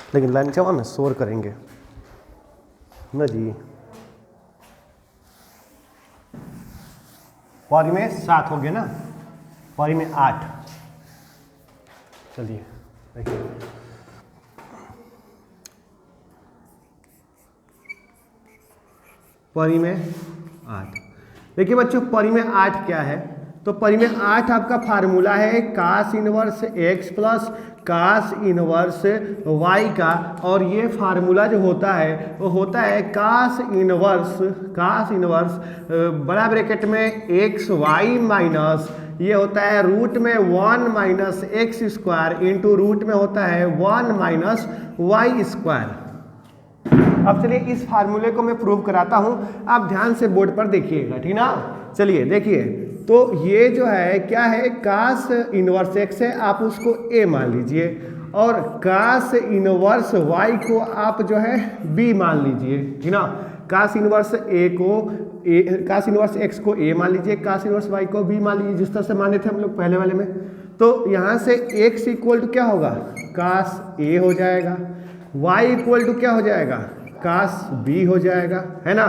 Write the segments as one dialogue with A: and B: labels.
A: लेकिन लाइन क्या ना शोर करेंगे ना जी। पौरी में 7 हो गया ना, पौरी में 8। चलिए देखिए, पौरी में 8। देखिए बच्चों, पौरी में 8 क्या है, तो पौरी में 8 आपका फार्मूला है cos inverse x plus cos inverse y का, और ये फार्मूला जो होता है वो होता है कास इनवर्स बड़ा ब्रैकेट में एक्स वाई माइनस ये होता है रूट में 1 minus x square into root में होता है 1 माइनस वाई स्क्वायर। अब चलिए इस फार्मूले को मैं प्रूव कराता हूं, आप ध्यान से बोर्ड पर देखिएगा, ठीक ना। चलिए देखिए, तो ये जो है क्या है, कास इनवर्स एक्स है, आप उसको ए मान लीजिए, और कास इनवर्स वाई को आप जो है बी मान लीजिए, ठीक ना। कास इनवर्स कास इनवर्स एक्स को ए मान लीजिए, कास इनवर्स वाई को बी मान लीजिए, जिस तरह से माने थे हम लोग पहले वाले में। तो यहाँ से एक्स इक्वल टू क्या होगा, कास ए हो जाएगा, वाई इक्वल टू क्या हो जाएगा, कास बी हो जाएगा, है ना।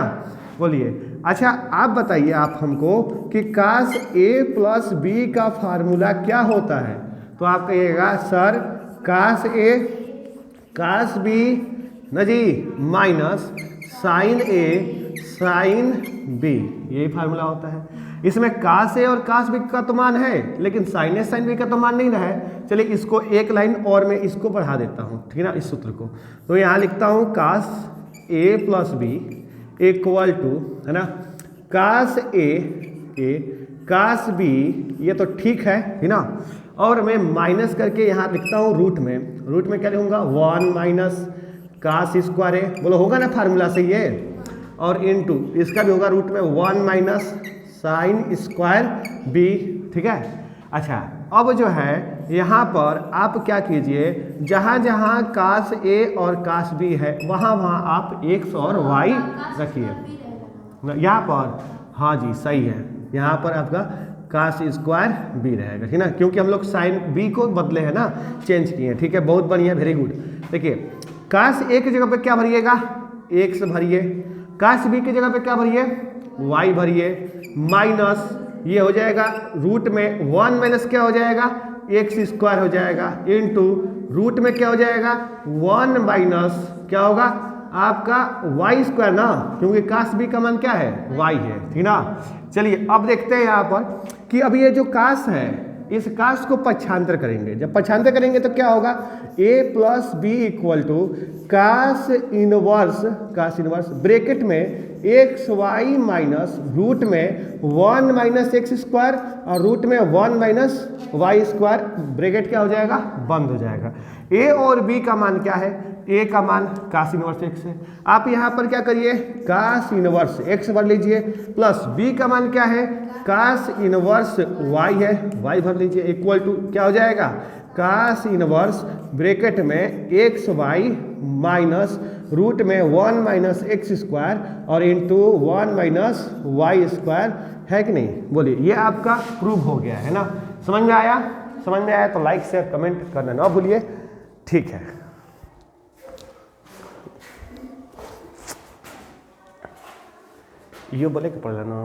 A: बोलिए, अच्छा आप बताइए आप हमको कि कास ए प्लस बी का फार्मूला क्या होता है, तो आप कहिएगा सर कास ए कास बी न जी माइनस साइन ए साइन बी, यही फार्मूला होता है। इसमें कास ए और कास बी का तो मान है, लेकिन साइन ए साइन बी का तो मान नहीं रहा है। चलिए इसको एक लाइन और मैं इसको बढ़ा देता हूँ, ठीक है ना, इस सूत्र को। तो यहाँ लिखता हूँ कास ए प्लस बी इक्वल टू, है ना, कास ए कास बी, ये तो ठीक है ना। और मैं माइनस करके यहाँ लिखता हूँ रूट में क्या लिखूंगा 1 माइनस कास स्क्वायर ए, बोलो होगा ना फार्मूला से ये, और इनटू इसका भी होगा रूट में 1 माइनस साइन स्क्वायर बी, ठीक है। अच्छा अब जो है यहाँ पर आप क्या कीजिए, जहाँ जहाँ कास ए और कास बी है वहाँ वहाँ आप एक्स और वाई रखिए यहाँ पर। हाँ जी सही है, यहाँ पर आपका कास स्क्वायर बी रहेगा, ठीक ना, क्योंकि हम लोग साइन बी को बदले हैं ना, चेंज किए हैं, ठीक है, बहुत बढ़िया, वेरी गुड। देखिए कास ए की जगह पे क्या भरिएगा, एक्स भरिए, कास बी की जगह पे क्या भरिए, वाई भरिए, माइनस ये हो जाएगा रूट में 1 माइनस क्या हो जाएगा, एक्स स्क्वायर हो जाएगा, इनटू रूट में क्या हो जाएगा 1 माइनस क्या होगा आपका वाई स्क्वायर ना, क्योंकि कास बी का मान क्या है, वाई है, ठीक ना। चलिए अब देखते हैं यहाँ पर कि अब ये जो कास है इस कास को पक्षांतर करेंगे, जब पक्षांतर करेंगे तो क्या होगा, A plus B equal to cos inverse bracket में एक्स वाई माइनस रूट में 1 माइनस एक्स स्क्वायर और रूट में 1 माइनस वाई स्क्वायर, ब्रैकेट क्या हो जाएगा, बंद हो जाएगा। ए और बी का मान क्या है, ए का मान कास इनवर्स एक्स है, आप यहाँ पर क्या करिए कास इनवर्स एक्स भर लीजिए, प्लस बी का मान क्या है, कास इनवर्स वाई है, वाई भर लीजिए, इक्वल टू क्या हो जाएगा, कास इनवर्स ब्रैकेट में एक्स वाई माइनस रूट में 1 माइनस एक्स स्क्वायर और इंटू 1 माइनस वाई स्क्वायर, है कि नहीं। बोलिए ये आपका प्रूव हो गया है ना, समझ में आया, समझ में आया तो लाइक शेयर कमेंट करना ना भूलिए, ठीक है। ये बोले कि पढ़ लेना।